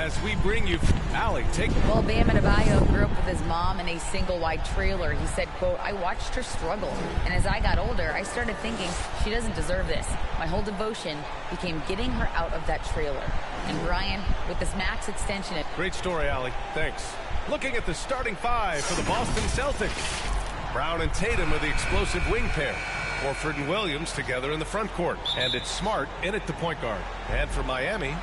as we bring you Allie. Well, Bam Adebayo grew up with his mom in a single-wide trailer. He said, quote, "I watched her struggle, and as I got older, I started thinking she doesn't deserve this. My whole devotion became getting her out of that trailer." And Brian, with this max extension... Great story, Allie. Thanks. Looking at the starting five for the Boston Celtics. Brown and Tatum are the explosive wing pair. Horford and Williams together in the front court. And it's Smart in at the point guard. And for Miami,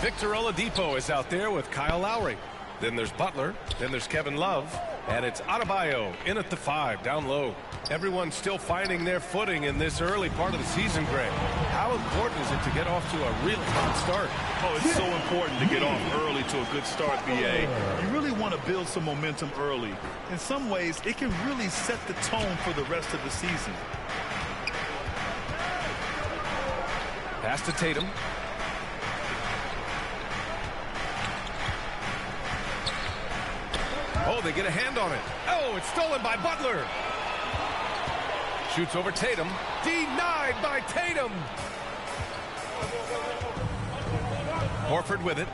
Victor Oladipo is out there with Kyle Lowry. Then there's Butler. Then there's Kevin Love. And it's Adebayo in at the 5, down low. Everyone's still finding their footing in this early part of the season, Greg. How important is it to get off to a real hot start? Oh, it's so important to get off early to a good start, BA. You really want to build some momentum early. In some ways, it can really set the tone for the rest of the season. Pass to Tatum. Oh, they get a hand on it. Oh, it's stolen by Butler. Shoots over Tatum. Denied by Tatum. Horford with it.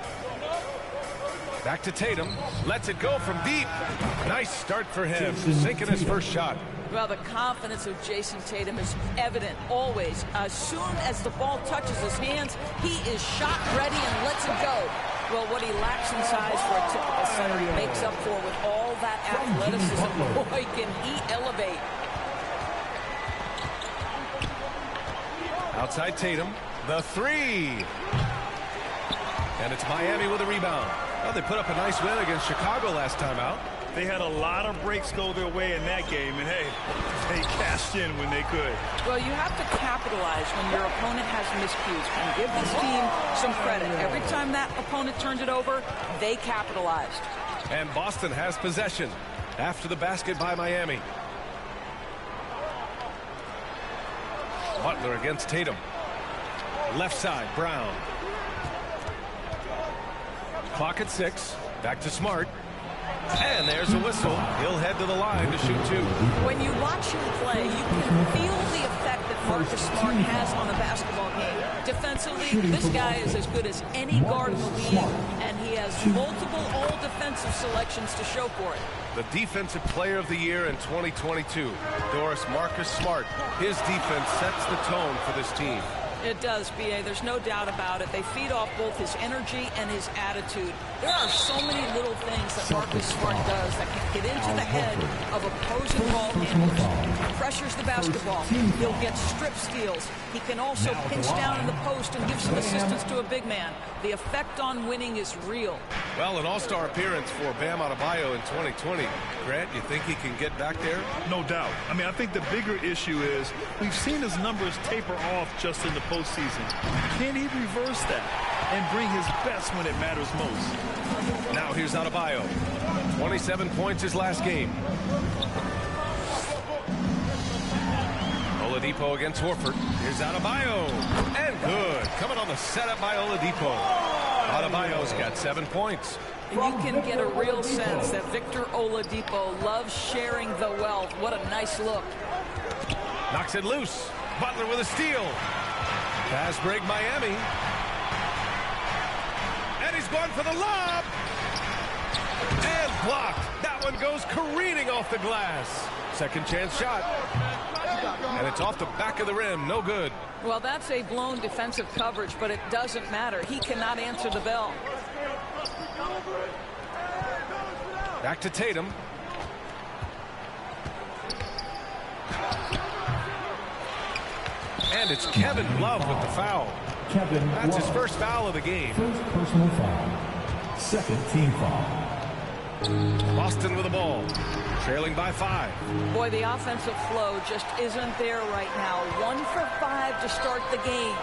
Back to Tatum. Lets it go from deep. Nice start for him. Sinking his first shot. Well, the confidence of Jason Tatum is evident always. As soon as the ball touches his hands, he is shot ready and lets it go. Well, what he lacks in size for a typical center, he makes up for with all that athleticism. Boy, can he elevate. Outside Tatum, the 3. And it's Miami with a rebound. Well, they put up a nice win against Chicago last time out. They had a lot of breaks go their way in that game, and hey, they cashed in when they could. Well, you have to capitalize when your opponent has miscues, and give this team some credit. Every time that opponent turns it over, they capitalized. And Boston has possession after the basket by Miami. Butler against Tatum. Left side, Brown. Clock at 6. Back to Smart. And there's a whistle. He'll head to the line to shoot 2. When you watch him play, you can feel the effect that Marcus Smart has on the basketball game. Defensively, this guy is as good as any guard in the league, and he has multiple all-defensive selections to show for it. The Defensive Player of the Year in 2022, Doris Marcus Smart. His defense sets the tone for this team. It does, B.A. There's no doubt about it. They feed off both his energy and his attitude. There are so many little things that Marcus Smart does that can get into the head of opposing ball handlers. He pressures the basketball. He'll get strip steals. He can also pinch down in the post and give some assistance to a big man. The effect on winning is real. Well, an all-star appearance for Bam Adebayo in 2020. Grant, you think he can get back there? No doubt. I mean, I think the bigger issue is we've seen his numbers taper off just in the postseason. Can he reverse that and bring his best when it matters most? Now here's Adebayo. 27 points his last game. Oladipo against Horford. Here's Adebayo. And good. Coming on the setup by Oladipo. Adebayo's got 7 points. And you can get a real sense that Victor Oladipo loves sharing the wealth. What a nice look. Knocks it loose. Butler with a steal. Pass break Miami. And he's going for the lob. And blocked. That one goes careening off the glass. Second chance shot. And it's off the back of the rim. No good. Well, that's a blown defensive coverage, but it doesn't matter. He cannot answer the bell. Back to Tatum. And it's Kevin Love with the foul. That's his first foul of the game. First personal foul. Second team foul. Boston with the ball. Trailing by 5. Boy, the offensive flow just isn't there right now. 1 for 5 to start the game.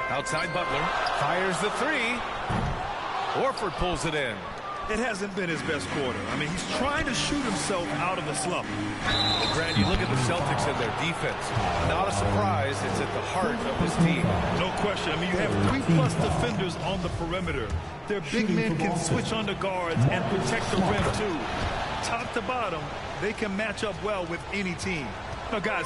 Outside Butler. Fires the 3. Horford pulls it in. It hasn't been his best quarter. I mean, he's trying to shoot himself out of the slump. Well, Grant, you look at the Celtics and their defense. Not a surprise. It's at the heart of this team. No question. I mean, you have 3+ defenders on the perimeter. Their big men can switch under guards and protect the rim, too. Top to bottom, they can match up well with any team. Now, guys,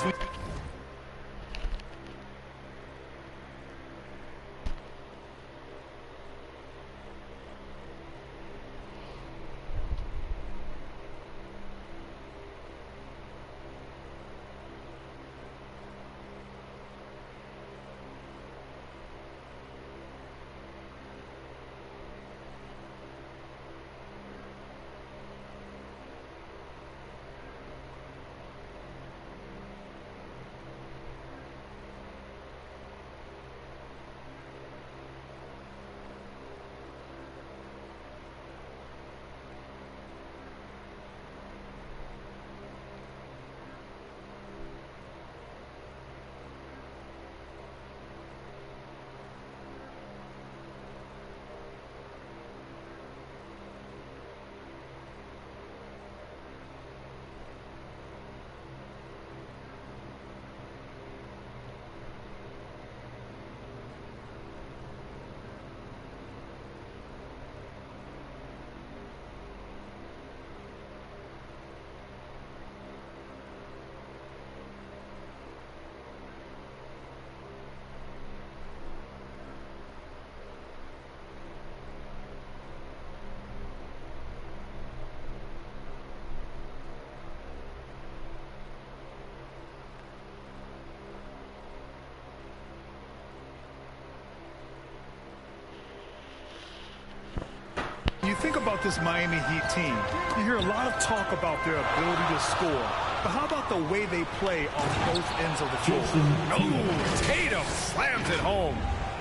think about this Miami Heat team. You hear a lot of talk about their ability to score. But how about the way they play on both ends of the floor? Oh, Tatum slams it home.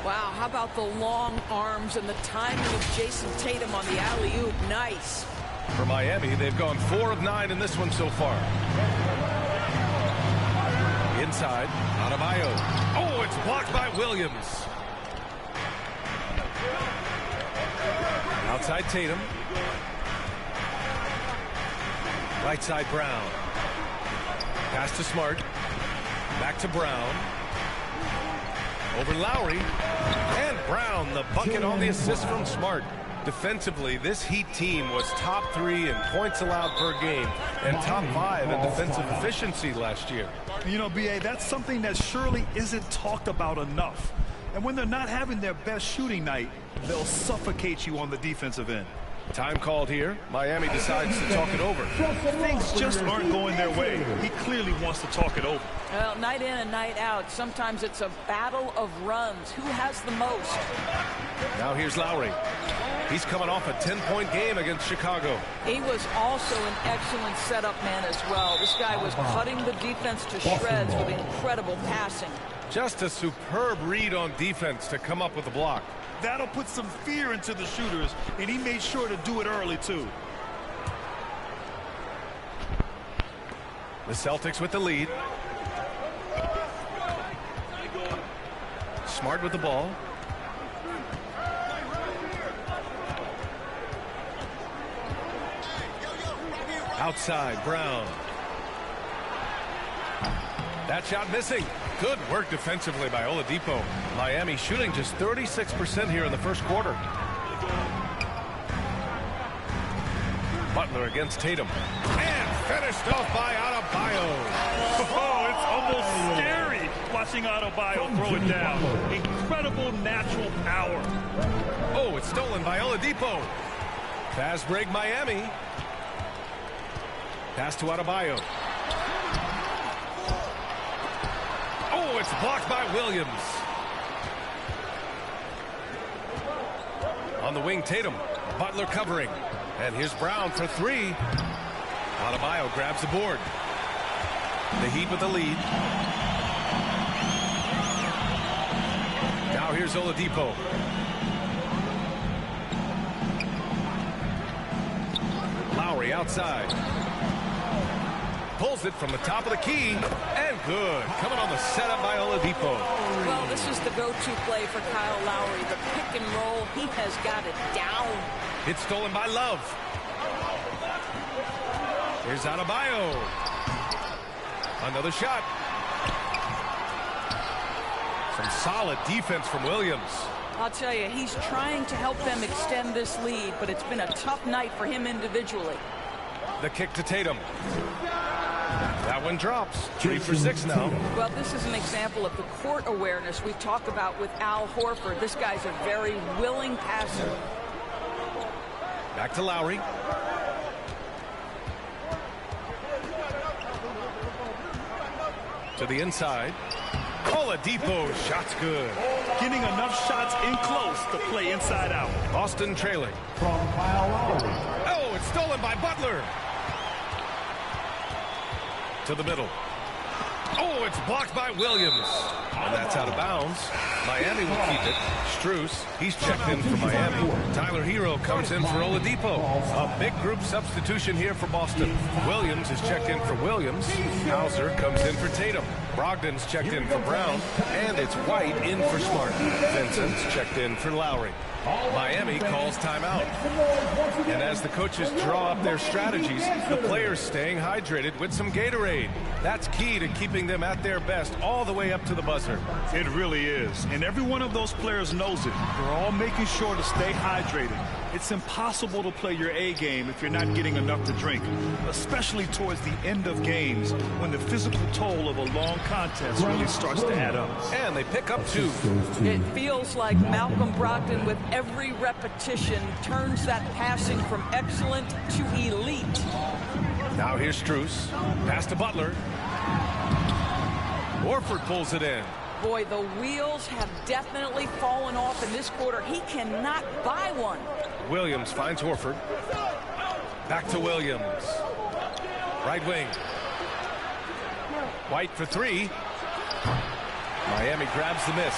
Wow, how about the long arms and the timing of Jason Tatum on the alley-oop? Nice. For Miami, they've gone 4 of 9 in this one so far. Inside, Adebayo. Oh, it's blocked by Williams. Outside Tatum. Right side Brown. Pass to Smart. Back to Brown. Over Lowry. And Brown, the bucket on the assist from Smart. Defensively, this Heat team was top 3 in points allowed per game and top 5 in defensive efficiency last year. You know, B.A., that's something that surely isn't talked about enough. And when they're not having their best shooting night, they'll suffocate you on the defensive end. Time called here. Miami decides to talk it over. Things just aren't going their way. He clearly wants to talk it over. Well, night in and night out, sometimes it's a battle of runs. Who has the most? Now here's Lowry. He's coming off a 10-point game against Chicago. He was also an excellent setup man as well. This guy was cutting the defense to shreds with incredible passing. Just a superb read on defense to come up with the block. That'll put some fear into the shooters, and he made sure to do it early, too. The Celtics with the lead. Smart with the ball. Outside, Brown. That shot missing. Good work defensively by Oladipo. Miami shooting just 36% here in the first quarter. Butler against Tatum. And finished off by Adebayo. Oh, it's almost scary watching Adebayo throw it down. Incredible natural power. Oh, it's stolen by Oladipo. Fast break Miami. Pass to Adebayo. Oh, it's blocked by Williams. On the wing, Tatum. Butler covering. And here's Brown for 3. Adebayo grabs the board. The Heat with the lead. Now here's Oladipo. Lowry outside. Pulls it from the top of the key, and good. Coming on the setup by Oladipo. Well, this is the go-to play for Kyle Lowry. The pick and roll, he has got it down. It's stolen by Love. Here's Adebayo. Another shot. Some solid defense from Williams. I'll tell you, he's trying to help them extend this lead, but it's been a tough night for him individually. The kick to Tatum. That one drops. 3 for 6 now. Well, this is an example of the court awareness we talked about with Al Horford. This guy's a very willing passer. Back to Lowry. To the inside. Oladipo, shot's good. Getting enough shots in close to play inside out. Boston trailing. From Kyle Lowry. Oh, it's stolen by Butler. To the middle. Oh, it's blocked by Williams. And that's out of bounds. Miami will keep it. Strus, he's checked in for Miami. Tyler Hero comes in for Oladipo. A big group substitution here for Boston. Williams is checked in for Williams. Hauser comes in for Tatum. Brogdon's checked in for Brown. And it's White in for Smart. Vincent's checked in for Lowry. Miami calls timeout. And as the coaches draw up their strategies, the players staying hydrated with some Gatorade. That's key to keeping them at their best all the way up to the buzzer. It really is. And every one of those players knows it. They're all making sure to stay hydrated. It's impossible to play your A game if you're not getting enough to drink, especially towards the end of games when the physical toll of a long contest really starts to add up. And they pick up 2. It feels like Malcolm Brogdon, with every repetition, turns that passing from excellent to elite. Now here's Strus. Pass to Butler. Horford pulls it in. Boy, the wheels have definitely fallen off in this quarter. He cannot buy one. Williams finds Horford. Back to Williams. Right wing. White for three. Miami grabs the miss.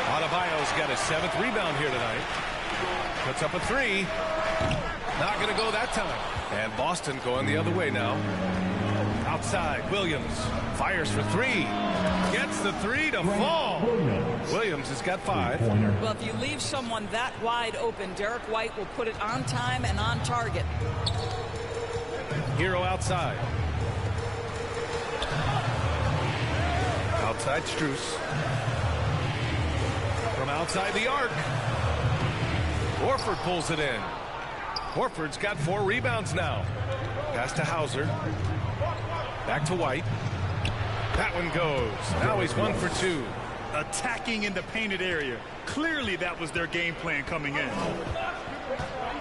Adebayo's got his 7th rebound here tonight. Puts up a three. Not going to go that time. And Boston going the other way now. Outside, Williams fires for three. Gets the three to fall. Williams has got 5. Well, if you leave someone that wide open, Derek White will put it on time and on target. Hero outside. Outside Strus. From outside the arc. Horford pulls it in. Horford's got 4 rebounds now. Pass to Hauser. Back to White. That one goes. Now he's 1 for 2. Attacking in the painted area. Clearly that was their game plan coming in.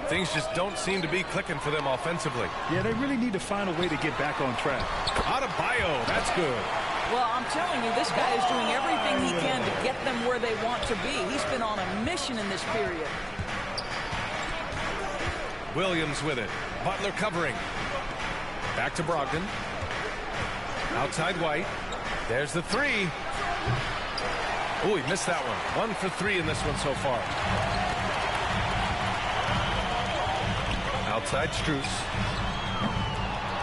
Things just don't seem to be clicking for them offensively. Yeah, they really need to find a way to get back on track. Adebayo, that's good. Well, I'm telling you, this guy is doing everything he can to get them where they want to be. He's been on a mission in this period. Williams with it. Butler covering. Back to Brogdon. Outside White. There's the three. Oh, he missed that one. 1 for 3 in this one so far. Outside Strus.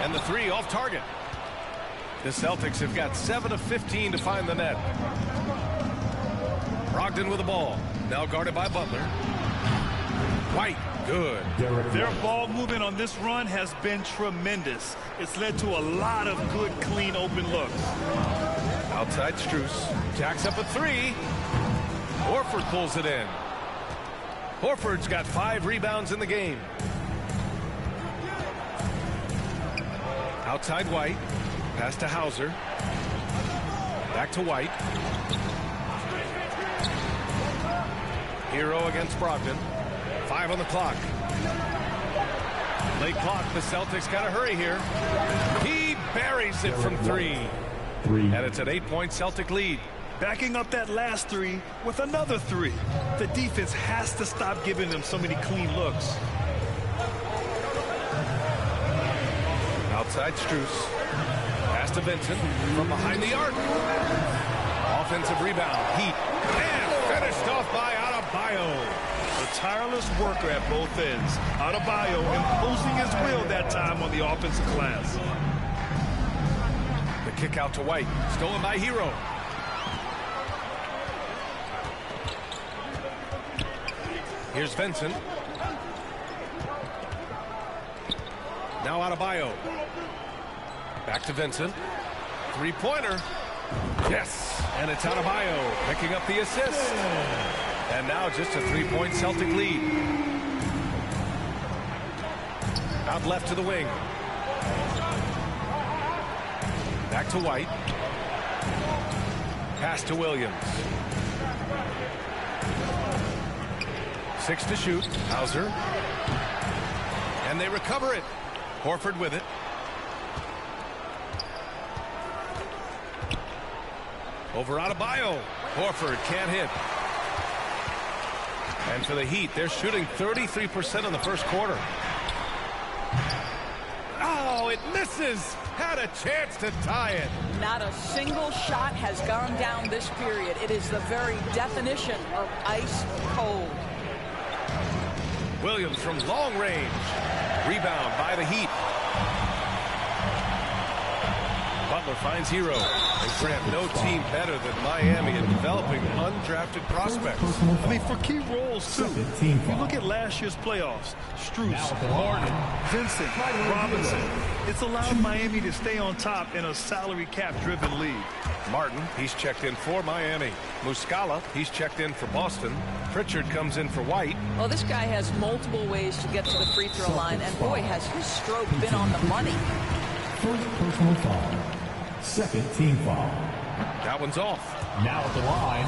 And the three off target. The Celtics have got 7 of 15 to find the net. Brogdon with the ball. Now guarded by Butler. White. Good. Their ball movement on this run has been tremendous. It's led to a lot of good, clean, open looks. Outside Strus. Jacks up a three. Horford pulls it in. Horford's got 5 rebounds in the game. Outside White. Pass to Hauser. Back to White. Hero against Brogdon. 5 on the clock. Late clock. The Celtics got to hurry here. He buries it from 3. And it's an 8-point Celtic lead. Backing up that last 3 with another 3. The defense has to stop giving them so many clean looks. Outside Strus. Pass to Vincent from behind the arc. Offensive rebound. Heat. And finished off by Adebayo. A tireless worker at both ends. Adebayo imposing his will that time on the offensive glass. The kick out to White. Stolen by Hero. Here's Vincent. Now Adebayo. Back to Vincent. 3-pointer. Yes. And it's Adebayo picking up the assist. And now just a 3-point Celtic lead. Out left to the wing. Back to White. Pass to Williams. 6 to shoot. Hauser. And they recover it. Horford with it. Over Adebayo. Horford can't hit. And for the Heat, they're shooting 33% in the first quarter. Oh, it misses. Had a chance to tie it. Not a single shot has gone down this period. It is the very definition of ice cold. Williams from long range. Rebound by the Heat. Butler finds Hero. And Grant, no team better than Miami in developing undrafted prospects. I mean, for key roles, too. If you look at last year's playoffs, Strus, Martin, Vincent, Robinson, it's allowed Miami to stay on top in a salary cap-driven league. Martin, he's checked in for Miami. Muscala, he's checked in for Boston. Pritchard comes in for White. Well, this guy has multiple ways to get to the free throw line, and boy, has his stroke been on the money. First personal foul. Second team foul. That one's off. Now at the line,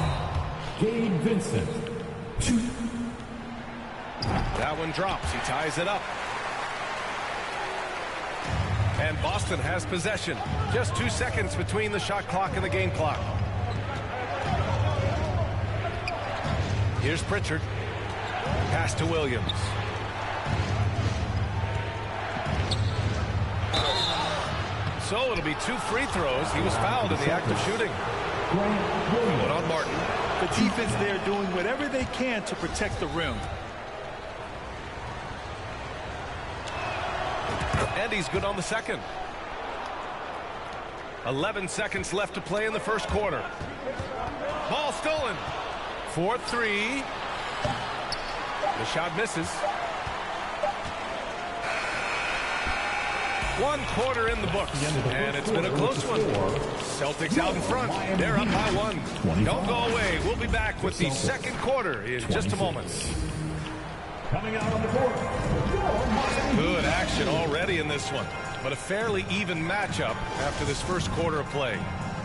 Gabe Vincent. 2. That one drops. He ties it up. And Boston has possession. Just 2 seconds between the shot clock and the game clock. Here's Pritchard. Pass to Williams. So it'll be 2 free throws. He was fouled in the act of shooting. One on Martin. The defense there doing whatever they can to protect the rim. And he's good on the second. 11 seconds left to play in the first quarter. Ball stolen. 4-3. The shot misses. 1 quarter in the books, and it's been a close one. Celtics out in front. They're up by 1. Don't go away. We'll be back with the second quarter in just a moment. Coming out on the court. Good action already in this one, but a fairly even matchup after this first quarter of play.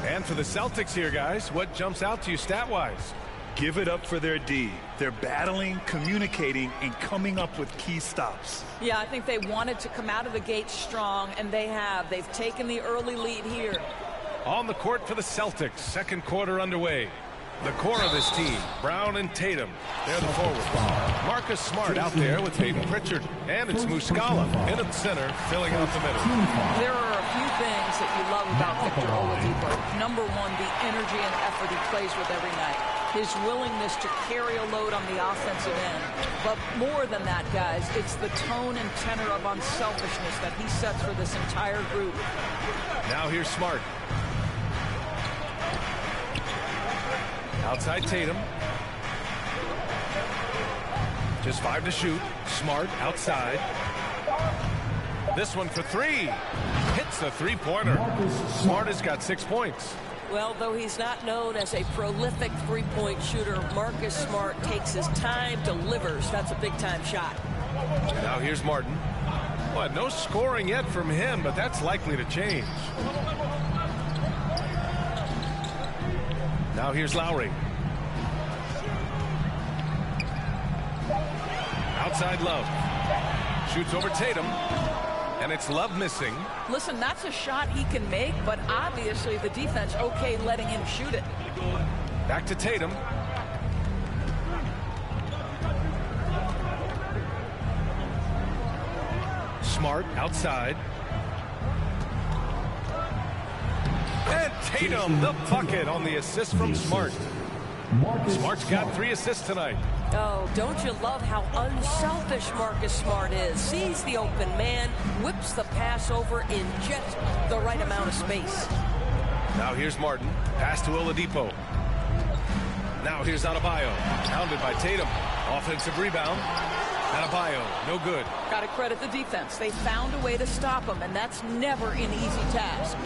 And for the Celtics here, guys, what jumps out to you stat-wise? Give it up for their D. They're battling, communicating, and coming up with key stops. Yeah, I think they wanted to come out of the gate strong, and they have. They've taken the early lead here. On the court for the Celtics, second quarter underway. The core of this team, Brown and Tatum. They're the forwards. Marcus Smart out there with Peyton Pritchard. And it's Muscala in at the center, filling out the middle. There are a few things that you love about Victor Oladipo. Number one, the energy and effort he plays with every night. His willingness to carry a load on the offensive end. But more than that, guys, it's the tone and tenor of unselfishness that he sets for this entire group. Now here's Smart. Outside Tatum. Just 5 to shoot. Smart outside. This one for 3. Hits the three-pointer. Smart has got 6 points. Well, though he's not known as a prolific three-point shooter, Marcus Smart takes his time, delivers. That's a big-time shot. Now here's Martin. Well, no scoring yet from him, but that's likely to change. Now here's Lowry. Outside Love. Shoots over Tatum. And it's Love missing. Listen, that's a shot he can make, but obviously the defense okay letting him shoot it. Back to Tatum. Smart outside. And Tatum, the bucket on the assist from Smart. Smart's got 3 assists tonight. Oh, don't you love how unselfish Marcus Smart is? Sees the open man, whips the pass over in just the right amount of space. Now here's Martin. Pass to Oladipo. Now here's Adebayo. Pounded by Tatum. Offensive rebound. Adebayo, no good. Got to credit the defense. They found a way to stop him, and that's never an easy task.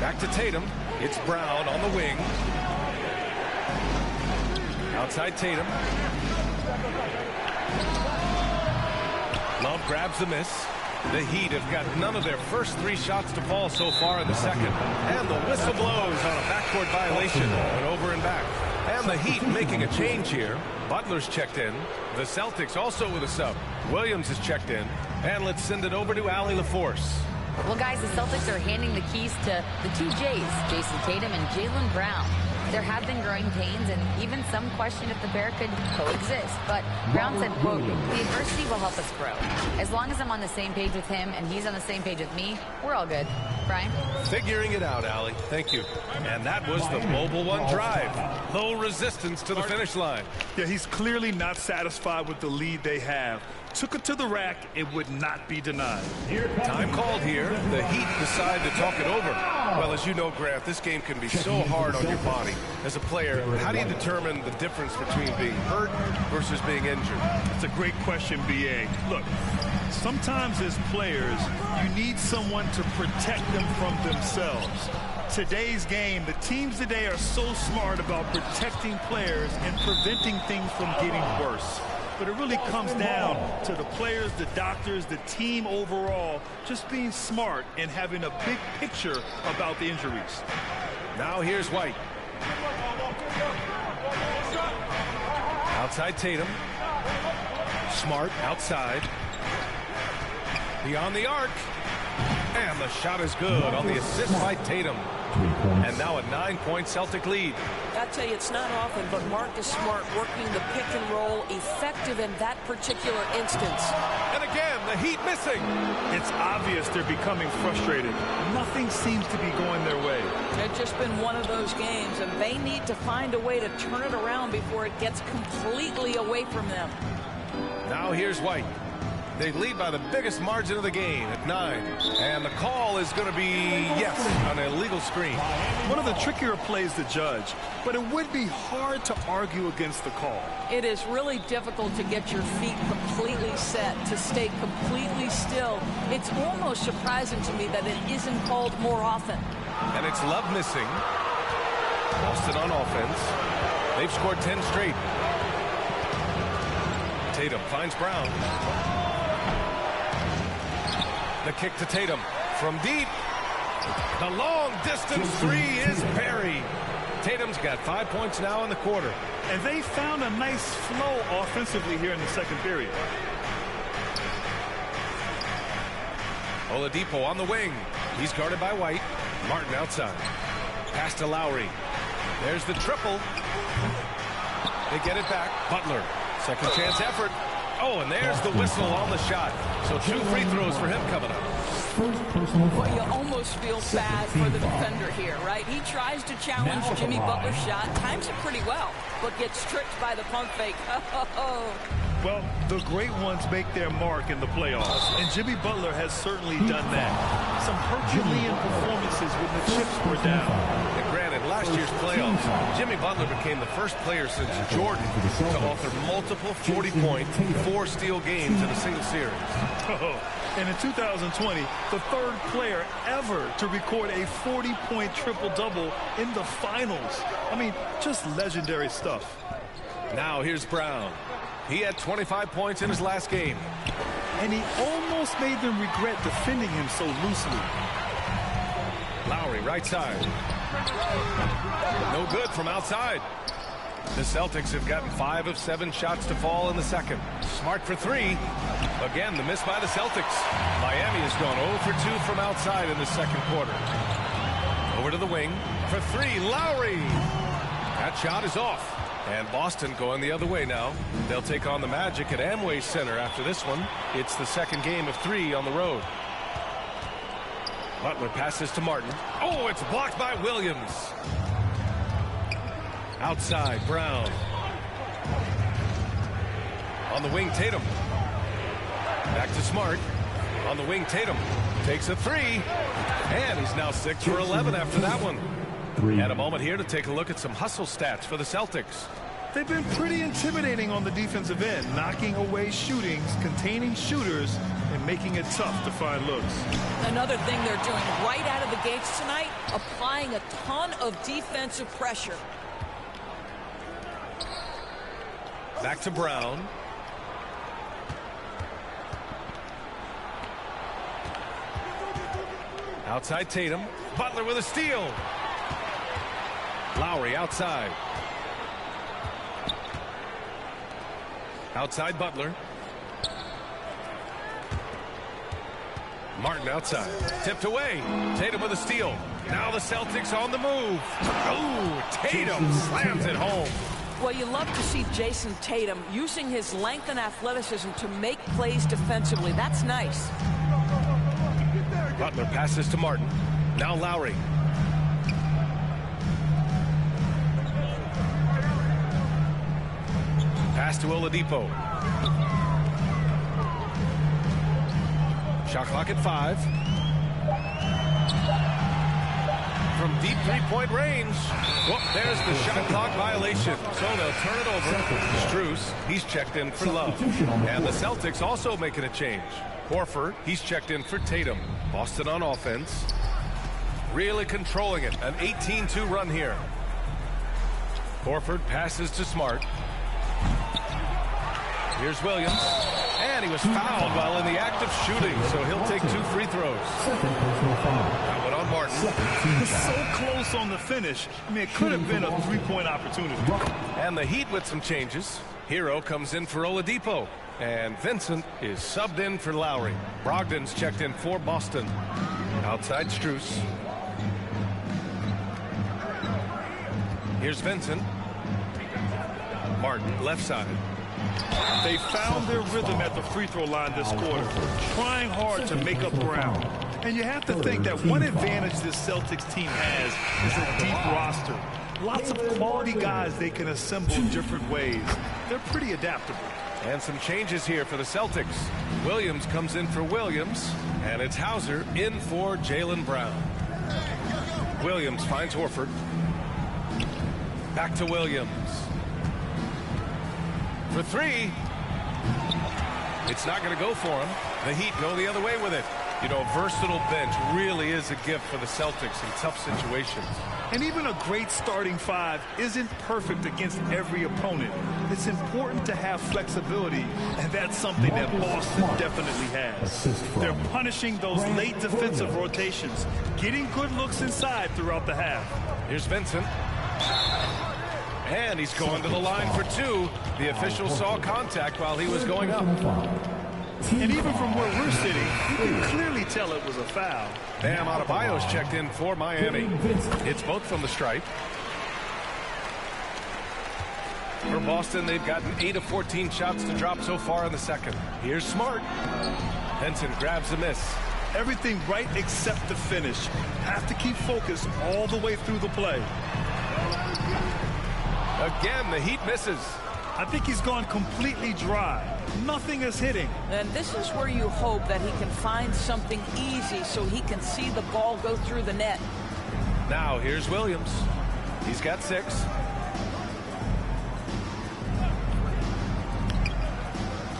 Back to Tatum. It's Brown on the wing. Outside Tatum. Love grabs the miss. The Heat have got none of their first 3 shots to fall so far in the second. And the whistle blows on a backcourt violation. Went over and back. And the Heat making a change here. Butler's checked in. The Celtics also with a sub. Williams is checked in. And let's send it over to Allie LaForce. Well, guys, the Celtics are handing the keys to the 2 J's, Jason Tatum and Jaylen Brown. There have been growing pains, and even some question if the pair could coexist. But Brown said, quote, the adversity will help us grow. As long as I'm on the same page with him and he's on the same page with me, we're all good. Brian? Figuring it out, Allie. Thank you. And that was the Mobile One drive. Low resistance to the finish line. Yeah, he's clearly not satisfied with the lead they have. Took it to the rack. It would not be denied. Time called here. The Heat decide to talk it over. Well, as you know, Grant, this game can be so hard on your body. As a player, how do you determine the difference between being hurt versus being injured? It's a great question, B.A. Look, sometimes as players, you need someone to protect them from themselves. Today's game, the teams today are so smart about protecting players and preventing things from getting worse. But it really comes down to the players, the doctors, the team overall, just being smart and having a big picture about the injuries. Now here's White. Outside Tatum. Smart outside. Beyond the arc. And the shot is good on the assist by Tatum. 3 points. And now a 9-point Celtic lead. I tell you, it's not often, but Marcus Smart working the pick and roll, effective in that particular instance. And again, the Heat missing. It's obvious they're becoming frustrated. Nothing seems to be going their way. It's just been one of those games, and they need to find a way to turn it around before it gets completely away from them. Now here's White. They lead by the biggest margin of the game at 9. And the call is going to be, yes, an illegal screen. One of the trickier plays to judge, but it would be hard to argue against the call. It is really difficult to get your feet completely set, to stay completely still. It's almost surprising to me that it isn't called more often. And it's Love missing. Boston on offense. They've scored 10 straight. Tatum finds Brown. The kick to Tatum from deep. The long distance three is buried. Tatum's got 5 points now in the quarter. And they found a nice flow offensively here in the second period. Oladipo on the wing. He's guarded by White. Martin outside. Pass to Lowry. There's the triple. They get it back. Butler. Second chance effort. Oh, and there's the whistle on the shot. So 2 free throws for him coming up. Well, you almost feel bad for the defender here, right? He tries to challenge Jimmy Butler's shot, times it pretty well, but gets tricked by the pump fake. Well, the great ones make their mark in the playoffs, and Jimmy Butler has certainly done that. Some Herculean performances when the chips were down. And granted, last year's playoffs, Jimmy Butler became the first player since Jordan to author multiple 40-point, 4-steal games in a single series. And in 2020, the third player ever to record a 40-point triple-double in the finals. I mean, just legendary stuff. Now here's Brown. He had 25 points in his last game. And he almost made them regret defending him so loosely. Lowry, right side. No good from outside. The Celtics have gotten 5 of 7 shots to fall in the second. Smart for 3. Again, the miss by the Celtics. Miami has gone 0 for 2 from outside in the second quarter. Over to the wing for 3. Lowry. That shot is off. And Boston going the other way now. They'll take on the Magic at Amway Center after this one. It's the second game of 3 on the road. Butler passes to Martin. Oh, it's blocked by Williams. Outside, Brown. On the wing, Tatum. Back to Smart. On the wing, Tatum takes a 3. And he's now 6 for 11 after that one. And a moment here to take a look at some hustle stats for the Celtics. They've been pretty intimidating on the defensive end, knocking away shootings, containing shooters, and making it tough to find looks. Another thing they're doing right out of the gates tonight, applying a ton of defensive pressure. Back to Brown. Outside Tatum. Butler with a steal. Lowry outside. Outside Butler. Martin outside. Tipped away. Tatum with a steal. Now the Celtics on the move. Oh, Tatum slams it home. Well, you love to see Jason Tatum using his length and athleticism to make plays defensively. That's nice. Butler passes to Martin. Now Lowry. Pass to Oladipo. Shot clock at 5. From deep three-point range. Well, there's the shot clock violation. So they'll turn it over. Strus, he's checked in for Love. And the Celtics also making a change. Horford, he's checked in for Tatum. Boston on offense. Really controlling it. An 18-2 run here. Horford passes to Smart. Here's Williams. And he was fouled while in the act of shooting, so he'll take 2 free throws. That one on Martin. So close on the finish. I mean, it could have been a 3-point opportunity. And the Heat with some changes. Hero comes in for Oladipo. And Vincent is subbed in for Lowry. Brogdon's checked in for Boston. Outside Strus. Here's Vincent. Martin, left side. They found their rhythm at the free throw line this quarter, trying hard to make up ground. And you have to think that one advantage this Celtics team has is a deep roster. Lots of quality guys they can assemble in different ways. They're pretty adaptable. And some changes here for the Celtics. Williams comes in for Williams, and it's Hauser in for Jaylen Brown. Williams finds Horford. Back to Williams. For three. It's not going to go for him. The Heat go the other way with it. You know, a versatile bench really is a gift for the Celtics in tough situations. And even a great starting five isn't perfect against every opponent. It's important to have flexibility, and that's something that Boston definitely has. They're punishing those late defensive rotations, getting good looks inside throughout the half. Here's Vincent. And he's going to the line for two. The official saw contact while he was going up. And even from where we're sitting, you can clearly tell it was a foul. Bam Adebayo's checked in for Miami. It's both from the stripe. For Boston, they've gotten 8 of 14 shots to drop so far in the second. Here's Smart. Henson grabs the miss. Everything right except the finish. Have to keep focused all the way through the play. Again, the Heat misses. I think he's gone completely dry. Nothing is hitting. And this is where you hope that he can find something easy so he can see the ball go through the net. Now here's Williams. He's got 6.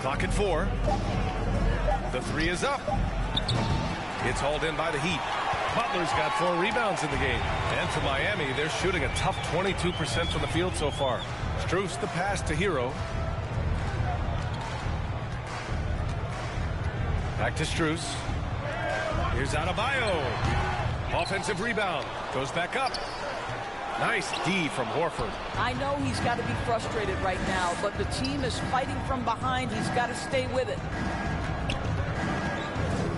Clock at 4. The 3 is up. It's hauled in by the Heat. Butler's got 4 rebounds in the game. And for Miami, they're shooting a tough 22% from the field so far. Strus the pass to Hero. Back to Strus. Here's Adebayo. Offensive rebound. Goes back up. Nice D from Horford. I know he's got to be frustrated right now, but the team is fighting from behind. He's got to stay with it.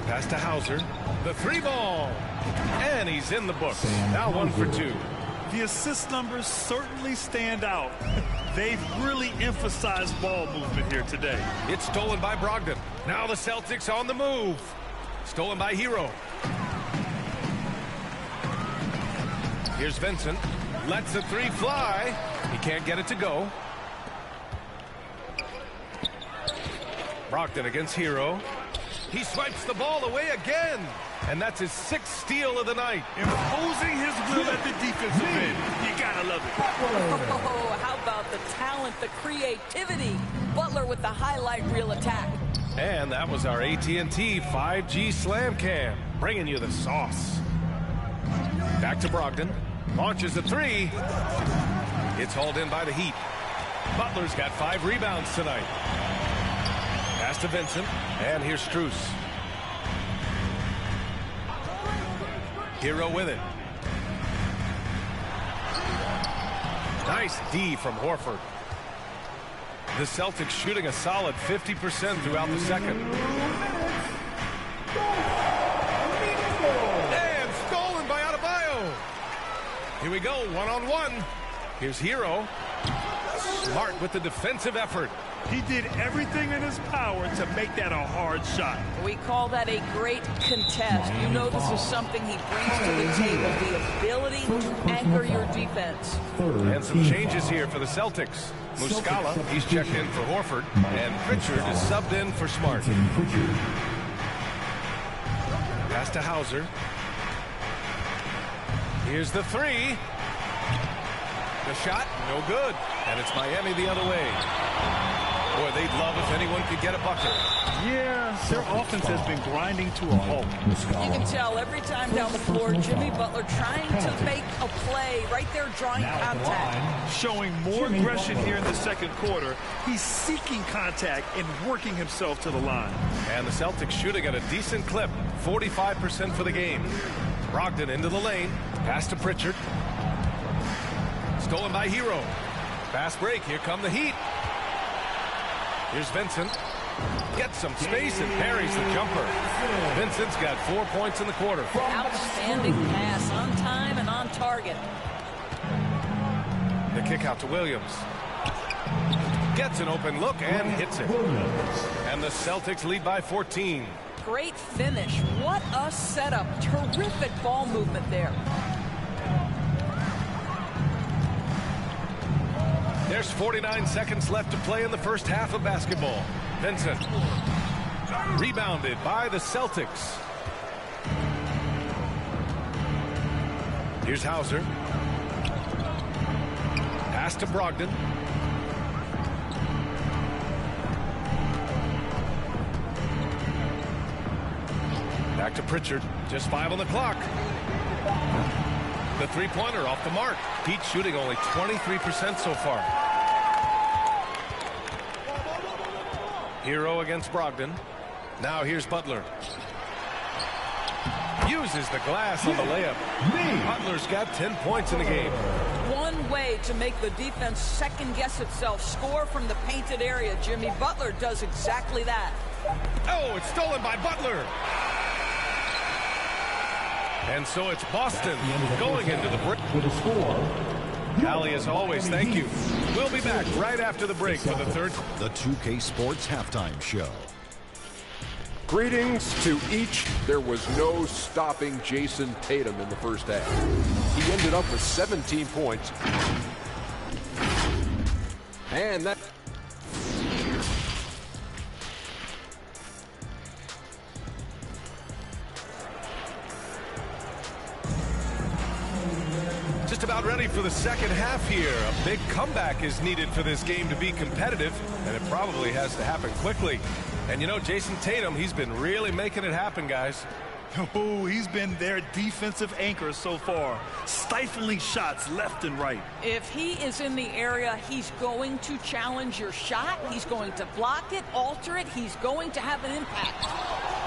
Pass to Hauser. The 3 ball. And he's in the books. Now 1 for 2. The assist numbers certainly stand out. They've really emphasized ball movement here today. It's stolen by Brogdon. Now the Celtics on the move. Stolen by Hero. Here's Vincent. Lets the 3 fly. He can't get it to go. Brogdon against Hero. He swipes the ball away again. And that's his 6th steal of the night. Imposing his will at the defensive end. You gotta love it. Oh, how about the talent, the creativity? Butler with the highlight reel attack. And that was our AT&T 5G Slam Cam, bringing you the sauce. Back to Brogdon. Launches a 3. It's hauled in by the Heat. Butler's got 5 rebounds tonight. Pass to Vincent. And here's Strus. Hero with it. Nice D from Horford. The Celtics shooting a solid 50% throughout the second. And stolen by Adebayo. Here we go, 1-on-1. Here's Hero. Smart with the defensive effort. He did everything in his power to make that a hard shot. We call that a great contest. You know this is something he brings to the table, the ability to anchor your defense. And some changes here for the Celtics. Muscala, he's checked in for Horford, and Pritchard is subbed in for Smart. Pass to Hauser. Here's the 3. The shot, no good. And it's Miami the other way. Boy, they'd love if anyone could get a bucket. Yeah, their offense has been grinding to a halt. You can tell every time down the floor, Jimmy Butler trying to make a play right there, drawing contact. Showing more aggression here in the second quarter. He's seeking contact and working himself to the line. And the Celtics shooting at a decent clip, 45% for the game. Brogdon into the lane. Pass to Pritchard. Stolen by Hero. Fast break. Here come the Heat. Here's Vincent. Gets some space and parries the jumper. Vincent's got 4 points in the quarter. Outstanding pass, on time and on target. The kick out to Williams. Gets an open look and hits it. And the Celtics lead by 14. Great finish. What a setup. Terrific ball movement there. There's 49 seconds left to play in the first half of basketball. Vincent. Rebounded by the Celtics. Here's Hauser. Pass to Brogdon. Back to Pritchard. Just 5 on the clock. The three-pointer off the mark. Heat shooting only 23% so far. Hero against Brogdon. Now here's Butler. Uses the glass on the layup. Butler's got 10 points in the game. One way to make the defense second-guess itself. Score from the painted area. Jimmy Butler does exactly that. Oh, it's stolen by Butler. And so it's Boston going into the break. With a score. Allie, as always, thank you. We'll be back right after the break for the third. The 2K Sports Halftime Show. Greetings to each. There was no stopping Jason Tatum in the first half. He ended up with 17 points. And that... Just about ready for the second half here. A big comeback is needed for this game to be competitive, and it probably has to happen quickly. And you know, Jason Tatum, he's been really making it happen, guys. Oh, he's been their defensive anchor so far, stifling shots left and right. If he is in the area, he's going to challenge your shot. He's going to block it, alter it. He's going to have an impact.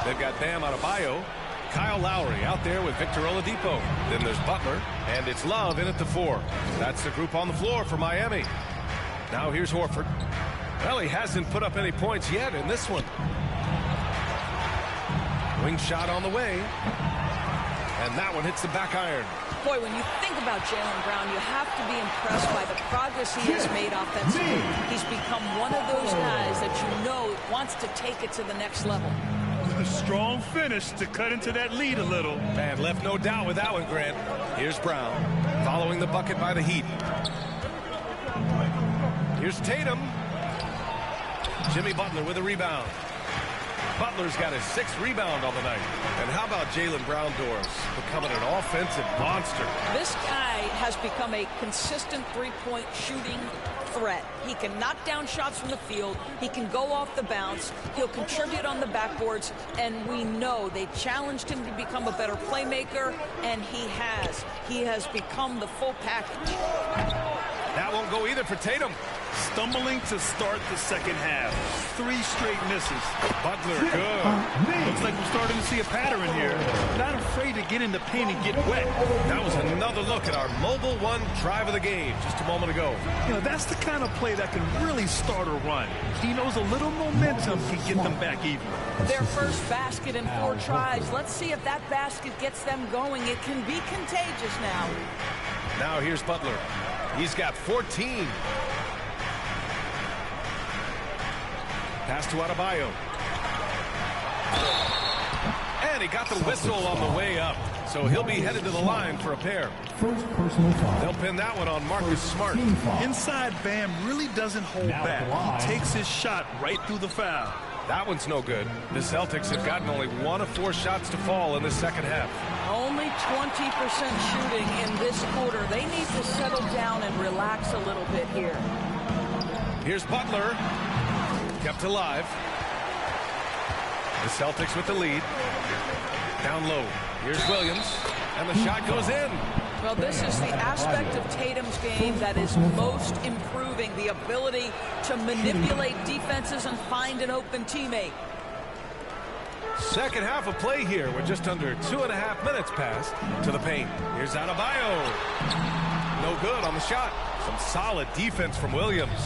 They've got Bam Adebayo. Kyle Lowry out there with Victor Oladipo. Then there's Butler, and it's Love in at the 4. That's the group on the floor for Miami. Now here's Horford. Well, he hasn't put up any points yet in this one. Wing shot on the way. And that one hits the back iron. Boy, when you think about Jaylen Brown, you have to be impressed by the progress he has made offensively. He's become one of those guys that you know wants to take it to the next level. A strong finish to cut into that lead a little. Man, left no doubt with that one, Grant. Here's Brown, following the bucket by the Heat. Here's Tatum. Jimmy Butler with a rebound. Butler's got his 6th rebound on the night. And how about Jaylen Brown doors becoming an offensive monster? This guy has become a consistent three-point shooting threat. He can knock down shots from the field. He can go off the bounce. He'll contribute on the backboards. And we know they challenged him to become a better playmaker, and he has. He has become the full package. That won't go either for Tatum. Stumbling to start the second half. 3 straight misses. Butler, good. Looks like we're starting to see a pattern here. Not afraid to get in the paint and get wet. That was another look at our Mobile One drive of the game just a moment ago. You know, that's the kind of play that can really start a run. He knows a little momentum can get them back even. Their first basket in 4 tries. Let's see if that basket gets them going. It can be contagious now. Now here's Butler. He's got 14. Pass to Adebayo. And he got the whistle on the way up. So he'll be headed to the line for a pair. First personal foul. They'll pin that one on Marcus Smart. Inside, Bam really doesn't hold back. He takes his shot right through the foul. That one's no good. The Celtics have gotten only 1 of 4 shots to fall in the second half. Only 20% shooting in this quarter. They need to settle down and relax a little bit here. Here's Butler. Kept alive. The Celtics with the lead. Down low. Here's Williams. And the shot goes in. Well, this is the aspect of Tatum's game that is most improving. The ability to manipulate defenses and find an open teammate. Second half of play here. We're just under 2.5 minutes past to the paint. Here's Adebayo. No good on the shot. Some solid defense from Williams.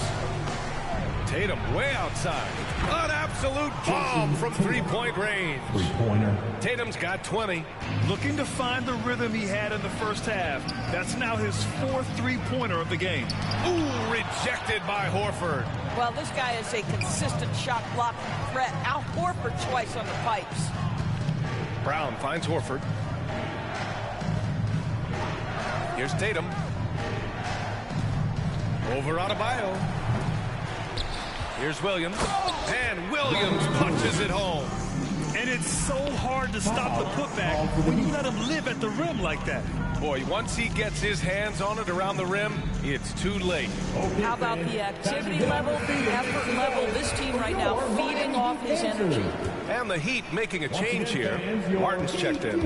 Tatum way outside. An absolute bomb from three-point range. Three-pointer. Tatum's got 20. Looking to find the rhythm he had in the first half. That's now his fourth three-pointer of the game. Ooh, rejected by Horford. Well, this guy is a consistent shot blocking threat. Al Horford twice on the pipes. Brown finds Horford. Here's Tatum. Over Adebayo. Here's Williams. And Williams punches it home. And it's so hard to stop the putback when you let him live at the rim like that. Boy, once he gets his hands on it around the rim, it's too late. How about the activity level, the effort level? This team right now feeding off his energy. And the Heat making a change here. Martin's checked in.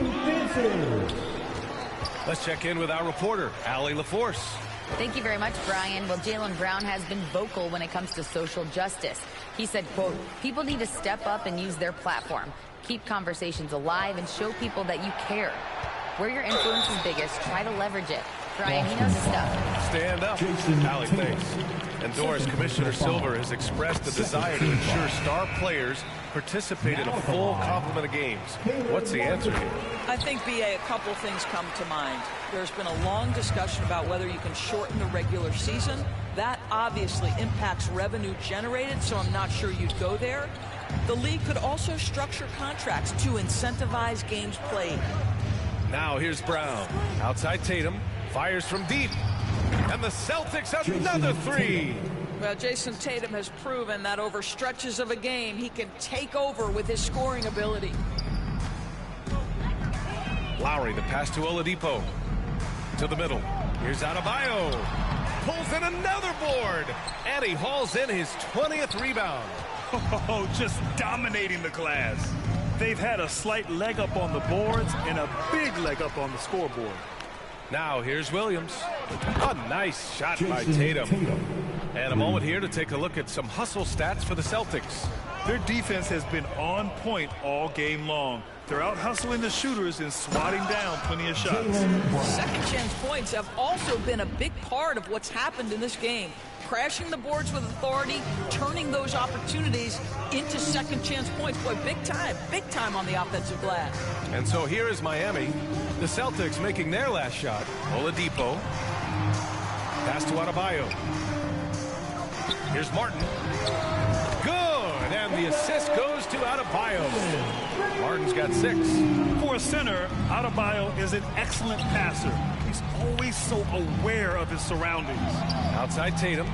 Let's check in with our reporter, Allie LaForce. Thank you very much, Brian. Well, Jaylen Brown has been vocal when it comes to social justice. He said, quote, people need to step up and use their platform. Keep conversations alive and show people that you care. Where your influence is biggest, try to leverage it. Brian, he knows his stuff. Stand up. Allie, thanks. And Doris, Commissioner Silver has expressed a desire to ensure star players participate in a full complement of games. What's the answer here? I think, B.A., a couple things come to mind. There's been a long discussion about whether you can shorten the regular season. That obviously impacts revenue generated, so I'm not sure you'd go there. The league could also structure contracts to incentivize games played. Now here's Brown. Outside Tatum. Fires from deep. And the Celtics have another three. Well, Jason Tatum has proven that over stretches of a game, he can take over with his scoring ability. Lowry, the pass to Oladipo. To the middle. Here's Adebayo. Pulls in another board. And he hauls in his 20th rebound. Oh, just dominating the glass. They've had a slight leg up on the boards and a big leg up on the scoreboard. Now here's Williams. A nice shot by Tatum. And a moment here to take a look at some hustle stats for the Celtics. Their defense has been on point all game long. They're out hustling the shooters and swatting down plenty of shots. Second chance points have also been a big part of what's happened in this game. Crashing the boards with authority, turning those opportunities into second chance points. Boy, big time on the offensive glass. And so here is Miami. The Celtics making their last shot. Oladipo. Pass to Adebayo. Here's Martin. Good, and the assist goes to Adebayo. Martin's got 6. For a center, Adebayo is an excellent passer. He's always so aware of his surroundings. Outside Tatum.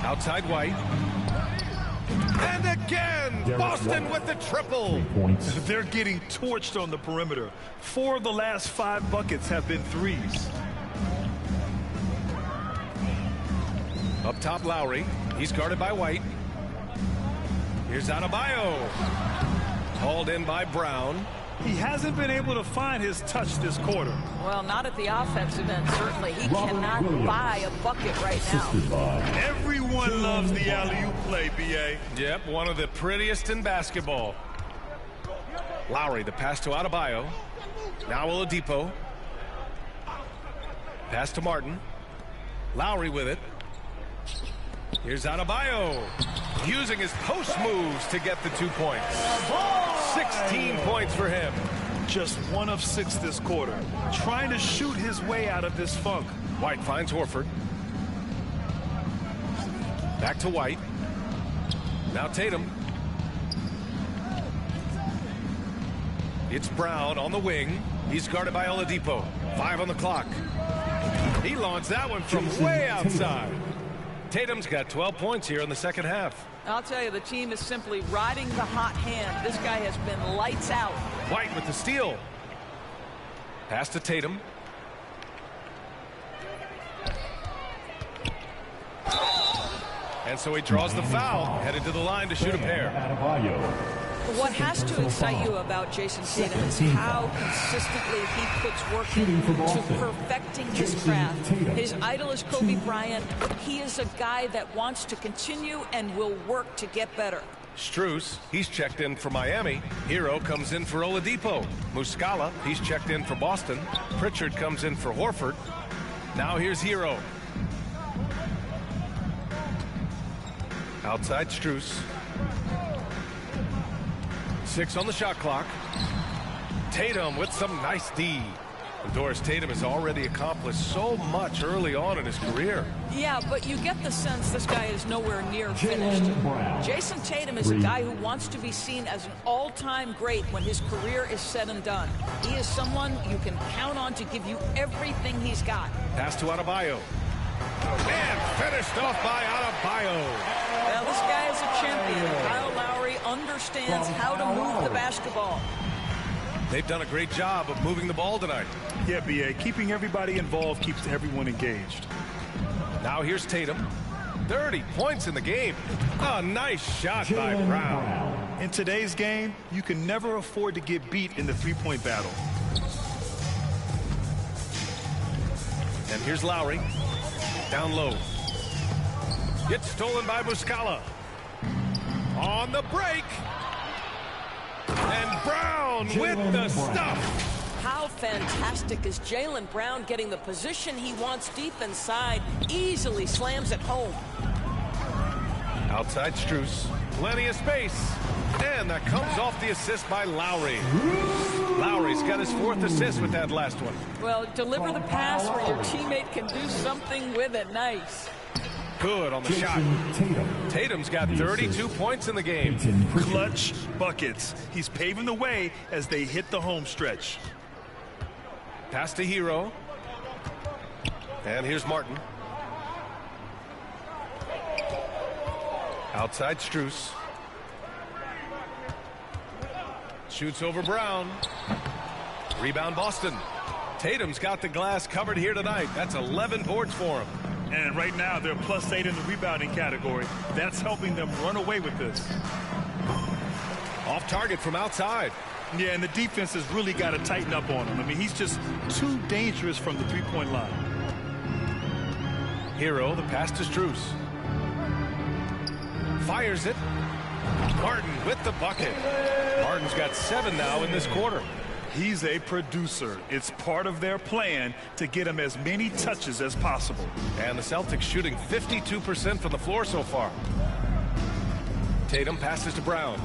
Outside White. And again, Boston with the triple. They're getting torched on the perimeter. 4 of the last 5 buckets have been threes. Up top, Lowry. He's guarded by White. Here's Adebayo. Hauled in by Brown. He hasn't been able to find his touch this quarter. Well, not at the offensive end, certainly. He cannot buy a bucket right now. Everyone loves the alley-oop play, B.A. Yep, one of the prettiest in basketball. Lowry, the pass to Adebayo. Now Oladipo. Pass to Martin. Lowry with it. Here's Adebayo. Using his post moves to get the 2 points. 16 points for him. Just 1 of 6 this quarter. Trying to shoot his way out of this funk. White finds Horford. Back to White. Now Tatum. It's Brown on the wing. He's guarded by Oladipo. 5 on the clock. He launched that one from way outside. Tatum's got 12 points here in the second half. I'll tell you, the team is simply riding the hot hand. This guy has been lights out. White with the steal. Pass to Tatum. And so he draws the foul, headed to the line to shoot a pair. What has to excite you about Jason Tatum is how consistently he puts work into perfecting his craft. His idol is Kobe Bryant. He is a guy that wants to continue and will work to get better. Strus, he's checked in for Miami. Hero comes in for Oladipo. Muscala, he's checked in for Boston. Pritchard comes in for Horford. Now here's Hero. Outside Strus. 6 on the shot clock. Tatum with some nice D. Doris Tatum has already accomplished so much early on in his career. Yeah, but you get the sense this guy is nowhere near finished. Jason Tatum is a guy who wants to be seen as an all-time great when his career is said and done. He is someone you can count on to give you everything he's got. Pass to Adebayo. And finished off by Adebayo. Well, this guy is a champion. Kyle Lowry understands how to move the basketball. They've done a great job of moving the ball tonight. Yeah, B.A. Keeping everybody involved keeps everyone engaged. Now here's Tatum. 30 points in the game. A nice shot by Brown. In today's game, you can never afford to get beat in the three-point battle. And here's Lowry. Down low. Gets stolen by Muscala. On the break. And Brown with the stuff. How fantastic is Jaylen Brown getting the position he wants deep inside, easily slams it home. Outside Strus. Plenty of space. And that comes off the assist by Lowry. Lowry's got his 4th assist with that last one. Well, deliver the pass where your teammate can do something with it. Nice. Good on the shot. Tatum's got 32 points in the game. Clutch buckets. He's paving the way as they hit the home stretch. Pass to Hero. And here's Martin. Outside Strus. Shoots over Brown. Rebound Boston. Tatum's got the glass covered here tonight. That's 11 boards for him. And right now, they're +8 in the rebounding category. That's helping them run away with this. Off target from outside. Yeah, and the defense has really got to tighten up on him. I mean, he's just too dangerous from the three-point line. Hero, the pass to Strus. Fires it. Martin with the bucket. Martin's got 7 now in this quarter. He's a producer. It's part of their plan to get him as many touches as possible. And the Celtics shooting 52% from the floor so far. Tatum passes to Brown.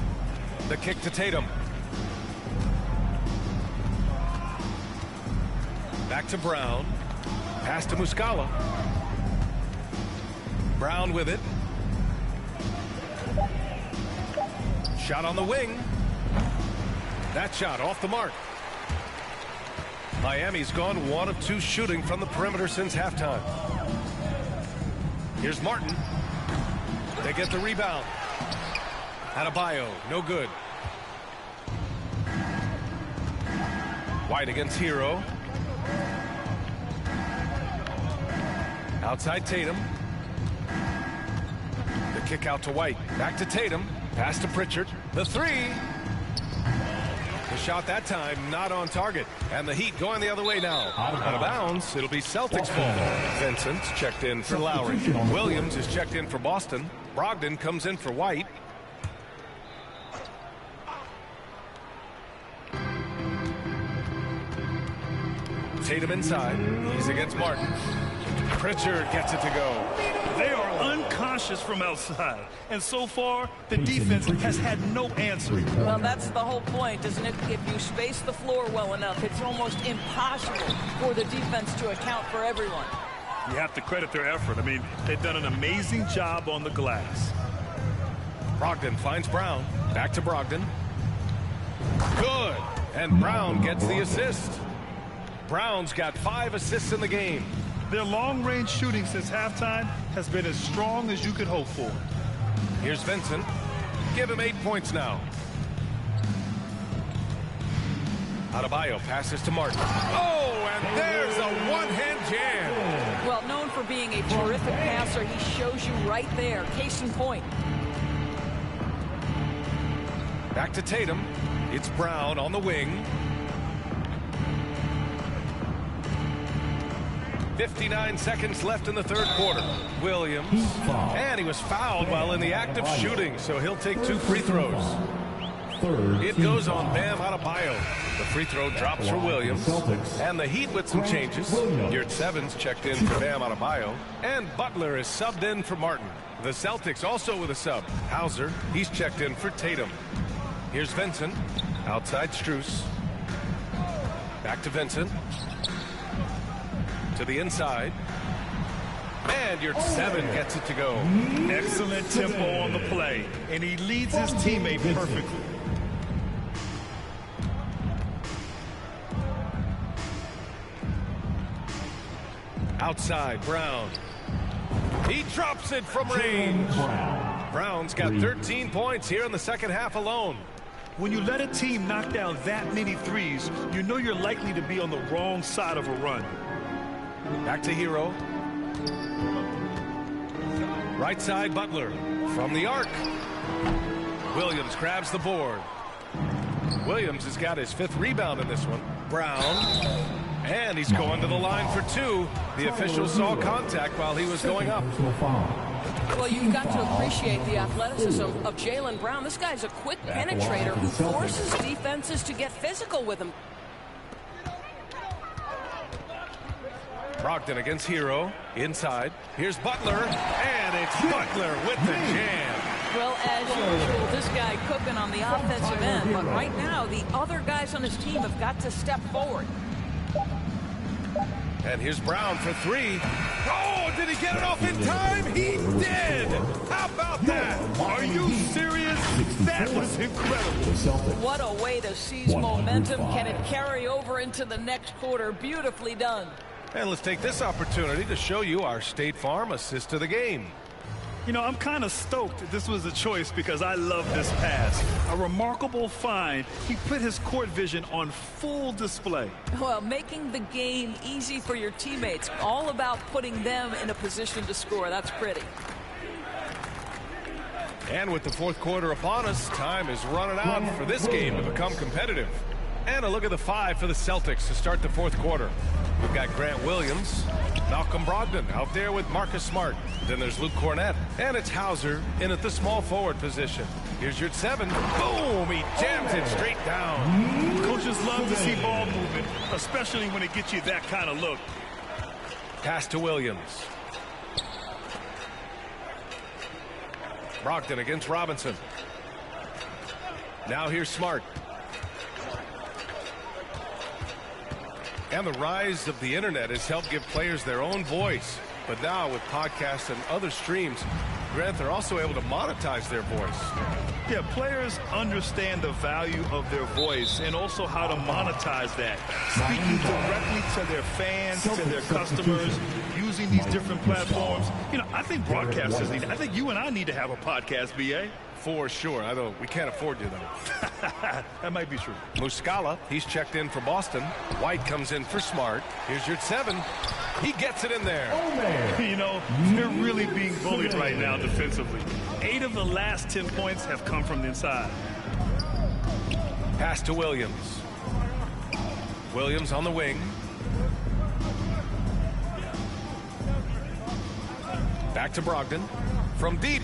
The kick to Tatum. Back to Brown. Pass to Muscala. Brown with it. Shot on the wing. That shot off the mark. Miami's gone 1 of 2 shooting from the perimeter since halftime. Here's Martin. They get the rebound. Adebayo, no good. White against Hero. Outside Tatum. The kick out to White. Back to Tatum. Pass to Pritchard. The 3. The shot that time not on target. And the Heat going the other way now. Out of bounds. It'll be Celtics ball. Vincent's checked in for Lowry. Williams is checked in for Boston. Brogdon comes in for White. Tatum inside. He's against Martin. Pritchard gets it to go. They are unconscious from outside. And so far, the defense has had no answer. Well, that's the whole point, isn't it? If you space the floor well enough, it's almost impossible for the defense to account for everyone. You have to credit their effort. I mean, they've done an amazing job on the glass. Brogdon finds Brown. Back to Brogdon. Good. And Brown gets the assist. Brown's got 5 assists in the game. Their long-range shooting since halftime has been as strong as you could hope for. Here's Vincent. Give him 8 points now. Adebayo passes to Martin. Oh, and there's a one-hand jam. Well, known for being a terrific passer, he shows you right there. Case in point. Back to Tatum. It's Brown on the wing. 59 seconds left in the 3rd quarter. Williams. And he was fouled while in the act of shooting, so he'll take 2 free throws. It goes on Bam Adebayo. The free throw drops for Williams. And the Heat with some changes. Yurt Seven's checked in for Bam Adebayo. And Butler is subbed in for Martin. The Celtics also with a sub. Hauser, he's checked in for Tatum. Here's Vincent. Outside Strus. Back to Vincent. To the inside. And Yurt Seven gets it to go. Excellent tempo on the play. And he leads his teammate perfectly. Outside, Brown. He drops it from range. Brown's got 13 points here in the second half alone. When you let a team knock down that many threes, you know you're likely to be on the wrong side of a run. Back to Hero. Right side, Butler. From the arc. Williams grabs the board. Williams has got his 5th rebound in this one. Brown. And he's going to the line for 2. The official saw contact while he was going up. Well, you've got to appreciate the athleticism of Jaylen Brown. This guy's a quick penetrator who forces defenses to get physical with him. Brogdon against Hero. Inside. Here's Butler. And it's Butler with the jam. Well, as usual, this guy cooking on the offensive end. But right now, the other guys on his team have got to step forward. And here's Brown for 3. Oh, did he get it off in time? He did! How about that? Are you serious? That was incredible. What a way to seize momentum. Can it carry over into the next quarter? Beautifully done. And let's take this opportunity to show you our State Farm assist to the game. You know, I'm kind of stoked this was a choice because I love this pass. A remarkable find. He put his court vision on full display. Well, making the game easy for your teammates. All about putting them in a position to score. That's pretty. And with the 4th quarter upon us, time is running out for this game to become competitive. And a look at the 5 for the Celtics to start the 4th quarter. We've got Grant Williams, Malcolm Brogdon out there with Marcus Smart. Then there's Luke Cornett. And it's Hauser in at the small forward position. Here's Yurt Seven. Boom! He jams it straight down. Coaches love to see ball movement, especially when it gets you that kind of look. Pass to Williams. Brogdon against Robinson. Now here's Smart. And the rise of the internet has helped give players their own voice. But now with podcasts and other streams, Grant, they're also able to monetize their voice. Yeah, players understand the value of their voice and also how to monetize that. Speaking directly to their fans, to their customers, using these different platforms. You know, I think broadcasters need, I think you and I need to have a podcast, BA. For sure. Although we can't afford you, though. That might be true. Muscala, he's checked in for Boston. White comes in for Smart. Here's Yurt Seven. He gets it in there. You know, they're really being bullied right now defensively. 8 of the last 10 points have come from the inside. Pass to Williams. Williams on the wing. Back to Brogdon. From deep.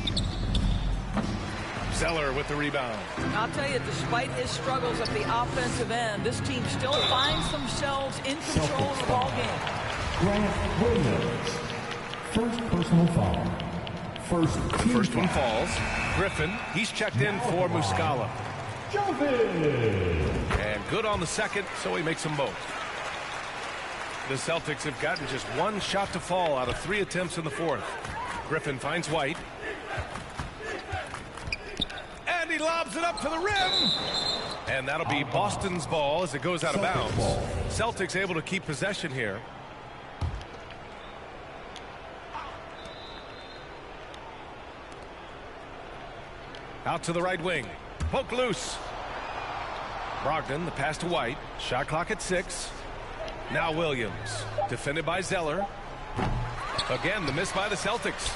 Zeller with the rebound. I'll tell you, despite his struggles at the offensive end, this team still finds themselves in control of the ball game. Grant Williams. First personal foul. First one falls. Griffin, he's checked in for Muscala. And good on the second, so he makes them both. The Celtics have gotten just 1 shot to fall out of 3 attempts in the 4th. Griffin finds White. And he lobs it up to the rim. And that'll be Boston's ball as it goes out of bounds. Celtics able to keep possession here. Out to the right wing. Poke loose. Brogdon, the pass to White. Shot clock at 6. Now Williams. Defended by Zeller. Again, the miss by the Celtics.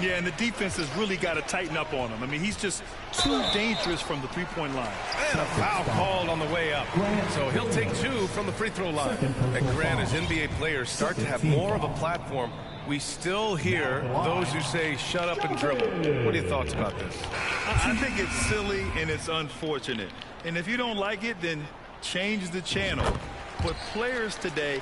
Yeah, and the defense has really got to tighten up on him. I mean, he's just too dangerous from the three-point line. And a foul called on the way up. So he'll take 2 from the free throw line. And Grant, as NBA players start to have more of a platform, we still hear those who say shut up and dribble. What are your thoughts about this? I think it's silly and it's unfortunate. And if you don't like it, then change the channel. But players today,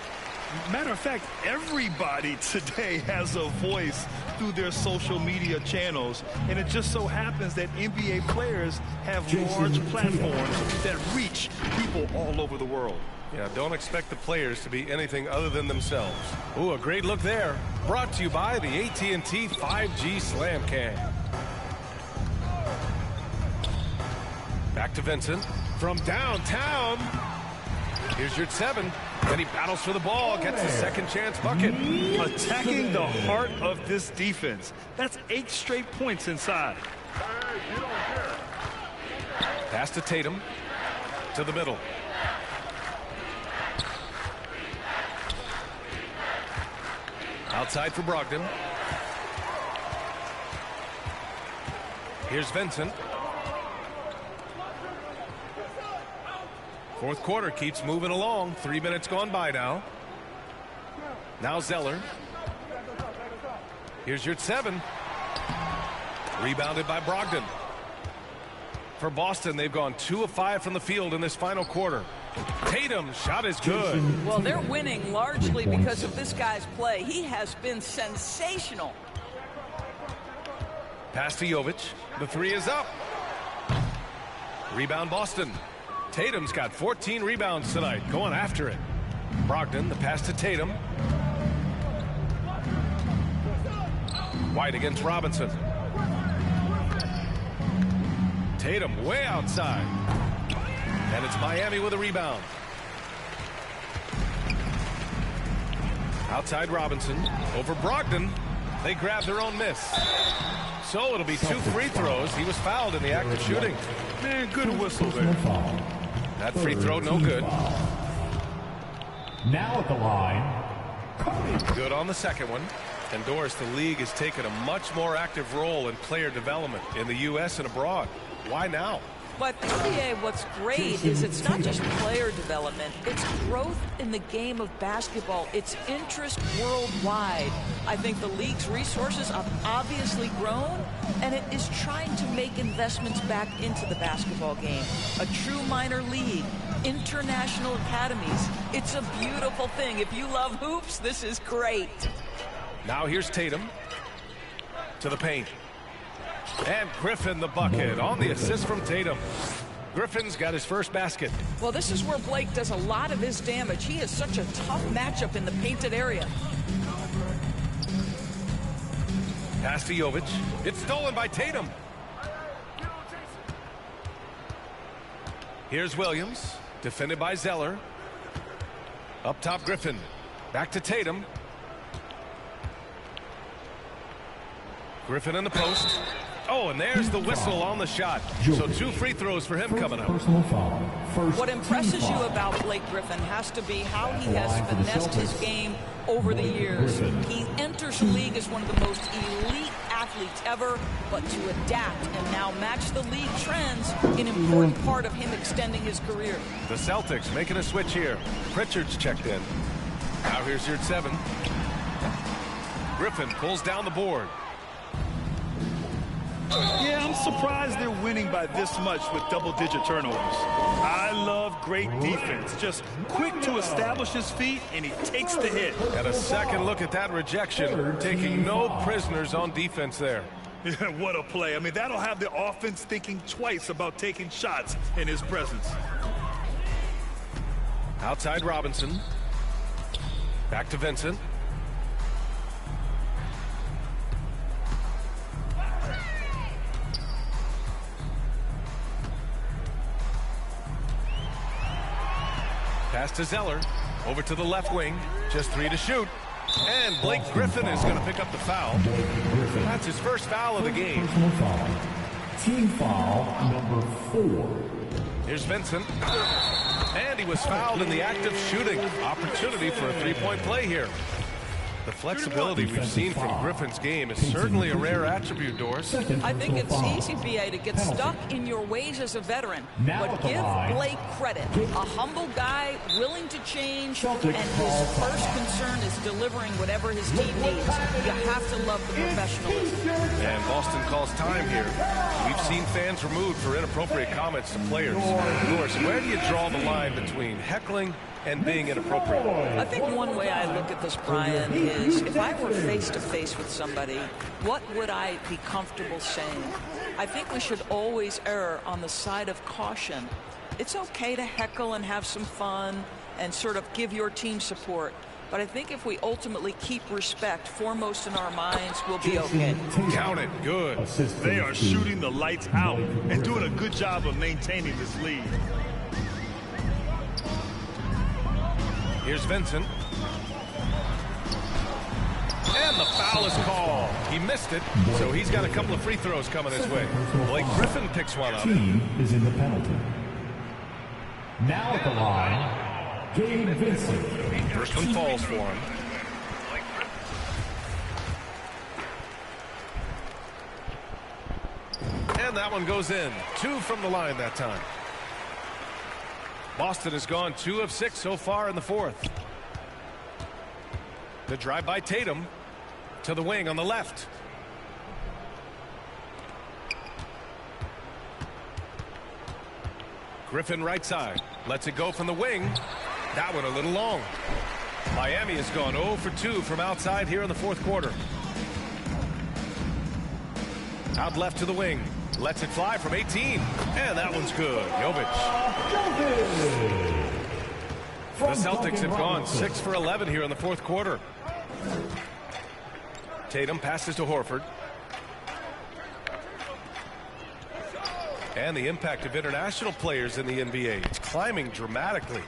matter of fact, everybody today has a voice through their social media channels. And it just so happens that NBA players have large platforms that reach people all over the world. Yeah, don't expect the players to be anything other than themselves. Ooh, a great look there. Brought to you by the AT&T 5G Slam Cam. Back to Vincent from downtown. Here's your 7. Then he battles for the ball, gets a second chance bucket. Attacking the heart of this defense. That's 8 straight points inside. Pass to Tatum. To the middle. Outside for Brogdon. Here's Vincent. Fourth quarter keeps moving along. 3 minutes gone by now. Now Zeller. Here's your 7. Rebounded by Brogdon. For Boston, they've gone 2 of 5 from the field in this final quarter. Tatum's shot is good. Well, they're winning largely because of this guy's play. He has been sensational. Pass to Jovic. The 3 is up. Rebound Boston. Tatum's got 14 rebounds tonight, going after it. Brogdon, the pass to Tatum. White against Robinson. Tatum way outside. And it's Miami with a rebound. Outside Robinson. Over Brogdon. They grab their own miss. So it'll be 2 free throws. He was fouled in the act of shooting. Man, good whistle there. That free throw no good. Now at the line. Good on the second one. And Doris, the league has taken a much more active role in player development in the U.S. and abroad. Why now? But NBA, what's great is it's not just player development, it's growth in the game of basketball. It's interest worldwide. I think the league's resources have obviously grown, and it is trying to make investments back into the basketball game. A true minor league, international academies. It's a beautiful thing. If you love hoops, this is great. Now here's Tatum to the paint. And Griffin the bucket on the assist from Tatum. Griffin's got his first basket. Well, this is where Blake does a lot of his damage. He is such a tough matchup in the painted area. Pass to Jovic. It's stolen by Tatum. Here's Williams. Defended by Zeller. Up top Griffin. Back to Tatum. Griffin in the post. Oh, and there's the whistle on the shot. So 2 free throws for him coming up. What impresses you about Blake Griffin has to be how he has finessed his game over the years. He enters the league as one of the most elite athletes ever, but to adapt and now match the league trends, an important part of him extending his career. The Celtics making a switch here. Pritchard's checked in. Now here's your 7. Griffin pulls down the board. Yeah, I'm surprised they're winning by this much with double-digit turnovers. I love great defense. Just quick to establish his feet, and he takes the hit. And a second look at that rejection. Taking no prisoners on defense there. Yeah, what a play. I mean, that'll have the offense thinking twice about taking shots in his presence. Outside Robinson. Back to Vincent. Pass to Zeller. Over to the left wing. Just 3 to shoot. And Blake Griffin is going to pick up the foul. That's his first foul of the game. Team foul number 4. Here's Vincent. And he was fouled in the act of shooting. Opportunity for a 3-point play here. The flexibility we've seen from Griffin's game is certainly a rare attribute, Doris. I think it's easy, BA, to get stuck in your ways as a veteran. But give Blake credit. A humble guy, willing to change, and his first concern is delivering whatever his team needs. You have to love the professionalism. And Boston calls time here. We've seen fans removed for inappropriate comments to players. Doris, where do you draw the line between heckling and being inappropriate? I think one way I look at this, Brian, is if I were face-to-face with somebody, what would I be comfortable saying? I think we should always err on the side of caution. It's okay to heckle and have some fun and sort of give your team support. But I think if we ultimately keep respect foremost in our minds, we'll be okay. Count it. Good. They are shooting the lights out and doing a good job of maintaining this lead. Here's Vincent. And the foul is called. He missed it, so he's got a couple of free throws coming his way. Blake Griffin picks one up. Team is in the penalty. Now at the line, Gabe Vincent. First one falls for him. And that one goes in. 2 from the line that time. Boston has gone 2 of 6 so far in the fourth. The drive by Tatum to the wing on the left. Griffin right side. Lets it go from the wing. That one a little long. Miami has gone 0 for 2 from outside here in the fourth quarter. Out left to the wing. Lets it fly from 18. And that one's good. Jovic. The Celtics have gone 6 for 11 here in the fourth quarter. Tatum passes to Horford. And the impact of international players in the NBA. It's climbing dramatically.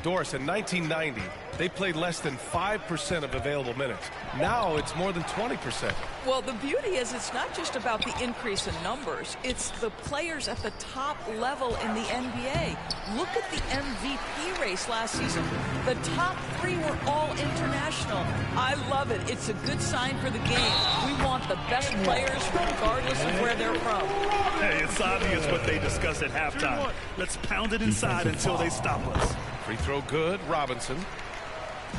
Doris, in 1990, they played less than 5% of available minutes. Now it's more than 20%. Well, the beauty is it's not just about the increase in numbers. It's the players at the top level in the NBA. Look at the MVP race last season. The top 3 were all international. I love it. It's a good sign for the game. We want the best players regardless of where they're from. Hey, it's obvious what they discuss at halftime. Let's pound it inside until they stop us. Free throw good. Robinson.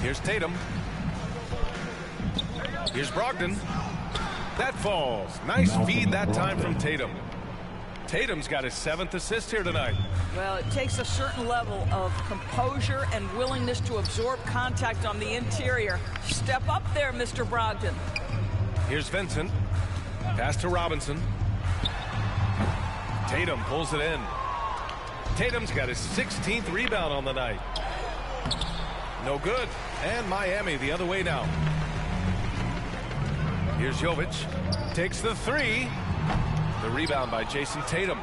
Here's Tatum. Here's Brogdon. That falls. Nice feed that time from Tatum. Tatum's got his 7th assist here tonight. Well, it takes a certain level of composure and willingness to absorb contact on the interior. Step up there, Mr. Brogdon. Here's Vincent. Pass to Robinson. Tatum pulls it in. Tatum's got his 16th rebound on the night. No good. And Miami the other way now. Here's Jovic. Takes the 3. The rebound by Jason Tatum.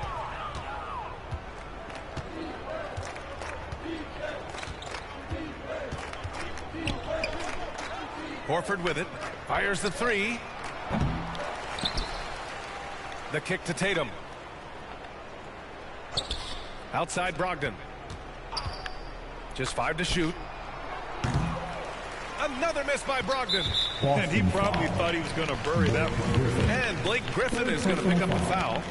Horford with it. Fires the 3. The kick to Tatum. Outside Brogdon. Just 5 to shoot. Another miss by Brogdon. And he probably thought he was going to bury that one. And Blake Griffin is going to pick up a foul.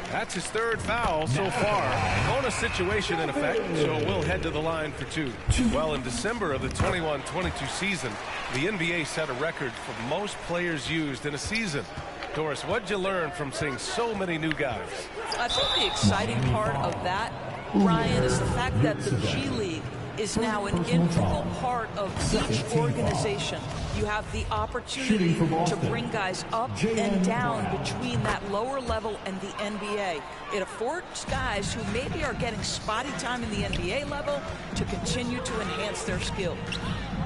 That's his 3rd foul so far. Bonus situation in effect, so we'll head to the line for 2. Well, in December of the 21-22 season, the NBA set a record for most players used in a season. Doris, what'd you learn from seeing so many new guys? I think the exciting part of that, Ryan, is the fact that the G League is now an integral part of each organization. You have the opportunity to bring guys up and down between that lower level and the NBA. It affords guys who maybe are getting spotty time in the NBA level to continue to enhance their skill.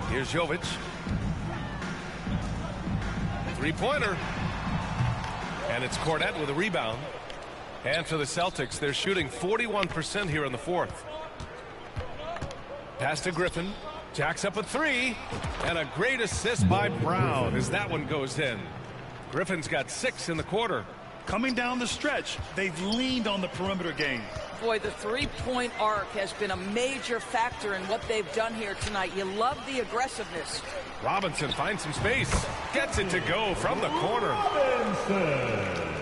Here's Jovic. 3-pointer. And it's Cornette with a rebound. And for the Celtics, they're shooting 41% here in the fourth. Pass to Griffin. Jacks up a 3. And a great assist by Brown as that one goes in. Griffin's got 6 in the quarter. Coming down the stretch, they've leaned on the perimeter game. Boy, the three-point arc has been a major factor in what they've done here tonight. You love the aggressiveness. Robinson finds some space. Gets it to go from the corner. Robinson.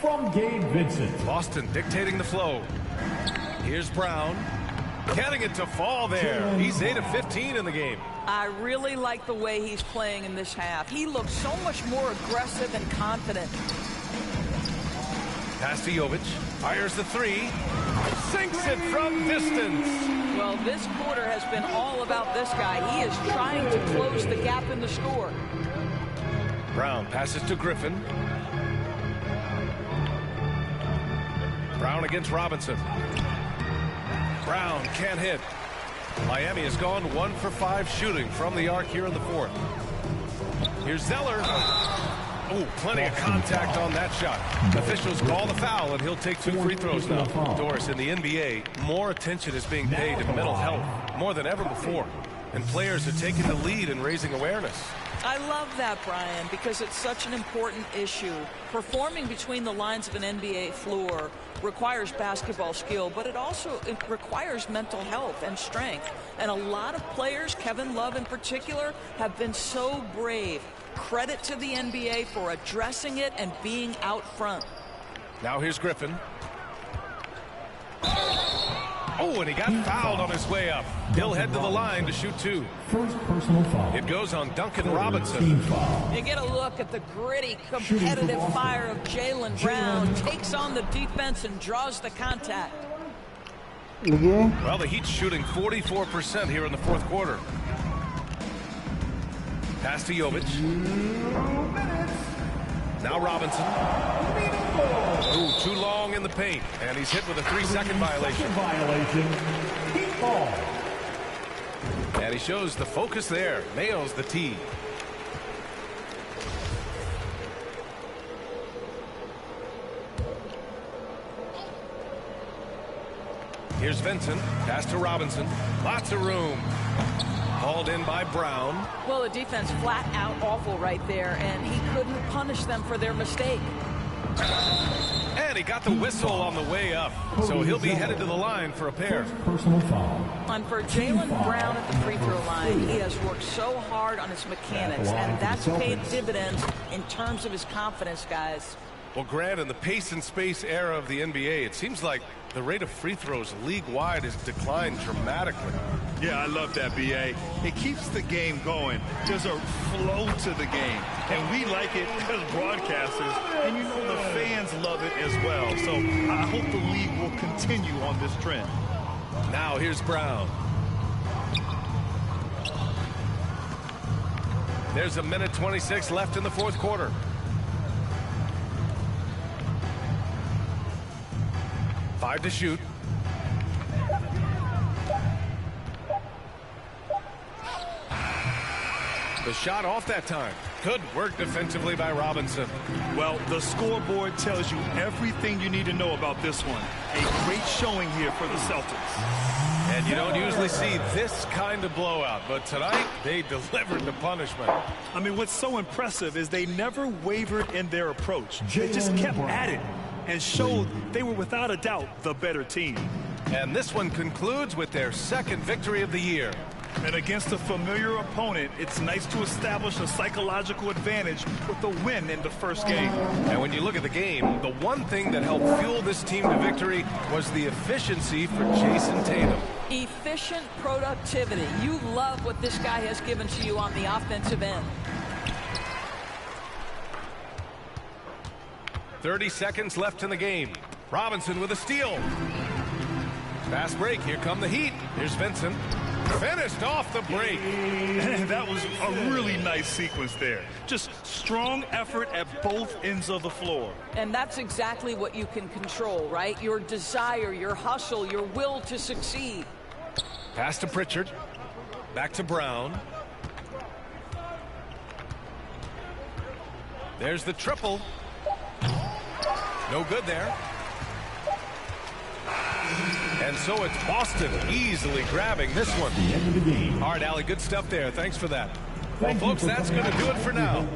From Gabe Vincent. Boston dictating the flow. Here's Brown. Getting it to fall there. He's 8 of 15 in the game. I really like the way he's playing in this half. He looks so much more aggressive and confident. Pass to Jovic. Fires the three. Sinks it from distance. Well, this quarter has been all about this guy. He is trying to close the gap in the score. Brown passes to Griffin. Brown against Robinson. Brown can't hit. Miami has gone 1 for 5 shooting from the arc here in the fourth. Here's Zeller. Oh, plenty of contact on that shot. Officials call the foul, and he'll take 2 free throws now. Doris, in the NBA, more attention is being paid to mental health, more than ever before. And players are taking the lead in raising awareness. I love that, Brian, because it's such an important issue. Performing between the lines of an NBA floor requires basketball skill, but it also requires mental health and strength. And a lot of players, Kevin Love in particular, have been so brave. Credit to the NBA for addressing it and being out front. Now here's Griffin. Oh, and he got fouled on his way up. He'll head to the line to shoot 2. First personal foul. It goes on Duncan Robinson. You get a look at the gritty, competitive fire of Jaylen Brown. Takes on the defense and draws the contact. Well, the Heat's shooting 44% here in the fourth quarter. Pass to Jovic. Now Robinson. Ooh, too long in the paint. And he's hit with a 3-second violation. Heat ball. And he shows the focus there. Nails the tee. Here's Vincent. Pass to Robinson. Lots of room. Hauled in by Brown. Well, the defense flat out awful right there, and he couldn't punish them for their mistake. And he got the whistle on the way up, so he'll be headed to the line for a pair. Personal foul. And for Jaylen Brown at the free throw line, he has worked so hard on his mechanics, and that's paid dividends in terms of his confidence, guys. Well, Grant, in the pace and space era of the NBA, it seems like the rate of free throws league-wide has declined dramatically. Yeah, I love that, B.A. It keeps the game going. There's a flow to the game, and we like it as broadcasters, and you know the fans love it as well. So I hope the league will continue on this trend. Now here's Brown. There's 1:26 left in the fourth quarter. Five to shoot. The shot off that time. Good work defensively by Robinson. Well, the scoreboard tells you everything you need to know about this one. A great showing here for the Celtics. And you don't usually see this kind of blowout, but tonight they delivered the punishment. I mean, what's so impressive is they never wavered in their approach. They just kept at it and showed they were without a doubt the better team. And this one concludes with their second victory of the year. And against a familiar opponent, it's nice to establish a psychological advantage with the win in the first game. And when you look at the game, the one thing that helped fuel this team to victory was the efficiency for Jason Tatum. Efficient productivity. You love what this guy has given to you on the offensive end. 30 seconds left in the game. Robinson with a steal. Fast break. Here come the Heat. Here's Vincent. Finished off the break. That was a really nice sequence there. Just strong effort at both ends of the floor. And that's exactly what you can control, right? Your desire, your hustle, your will to succeed. Pass to Pritchard. Back to Brown. There's the triple. No good there. And so it's Boston easily grabbing this one. The end of the game. All right, Allie, good stuff there. Thanks for that. Well, folks, that's going to do it for now.